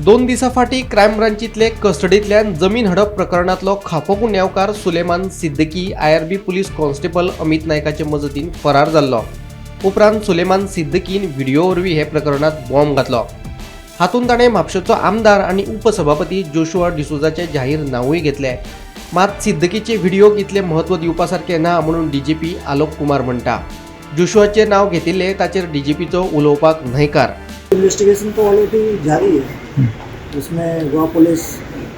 दोन दिसाफाटी क्रायम ब्रांचीतले कस्टडींतल्यान जमीन हडप प्रकरणातलो खापो गुन्यांवकार Suleman Siddiqui IRB police constable Amit नायकाचे मजतीन फरार जाल्लो. उपरांत सुलेमान सिद्दीकीन व्हिडिओ वरवीं हे प्रकरणात बॉम्ब घातलो. हातूंत ताणें म्हापशेचो आमदार आनी उपसभापती जोशुआ डिसोजाचे जाहीर नांवूय घेतले. मात सिद्दीकीचे व्हिडिओक इतले म्हत्व दिवपा सारखे ना म्हणून DGP आलोक कुमार म्हणटा. जोशुआचे नाव घेतिल्ले ताचेर DGPचो उलोवपाक न्हयकार. इन्वेस्टिगेशन तो ऑलरेडी जारी है. उसमें गोवा पुलिस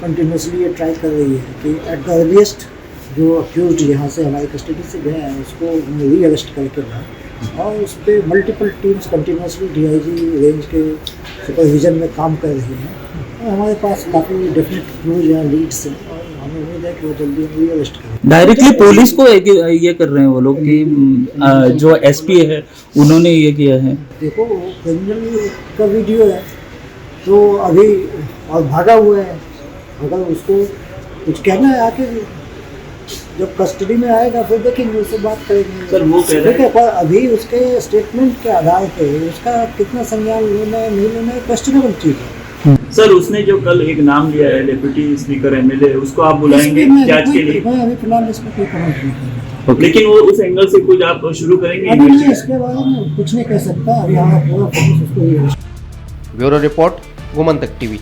कंटिन्यूसली ये ट्राई कर रही है कि एट द अर्लीस्ट जो अक्यूज यहाँ से हमारी कस्टडी से गए हैं उसको री अरेस्ट करके लाएं. और उस पर multiple teams continuously DIG range के सुपरविजन में काम कर रही हैं. और हमारे पास काफ़ी डेफिनेट क्लूज हैं, लीड्स हैं और हमें उम्मीद है कि वो जल्दी री अरेस्ट करें. डायरेक्टली पुलिस को ये कर रहे हैं वो लोग कि जो SP है उन्होंने ये किया है. देखो क्रिमिनल का वीडियो है तो अभी और भागा हुआ है. अगर उसको कुछ कहना है आके जब कस्टडी में आएगा फिर देखेंगे, उससे बात करेंगे. सर वो कह रहे हैं पर अभी उसके स्टेटमेंट के आधार पे उसका कितना संज्ञान लेना है नहीं लेना है क्वेश्चनेबल चीज़ है. सर उसने जो कल एक नाम लिया है डिप्टी स्पीकर MLA, उसको आप बुलाएंगे जांच के लिए? मैं अभी फिलहाल इसमें कोई कमेंट नहीं कर रहा. लेकिन वो उस एंगल से कुछ आप शुरू करेंगे? अभी मैं इसके बारे में कुछ नहीं कह सकता. अभी हमारा पूरा फोकस उसको ही है. Bureau report Gomantak TV.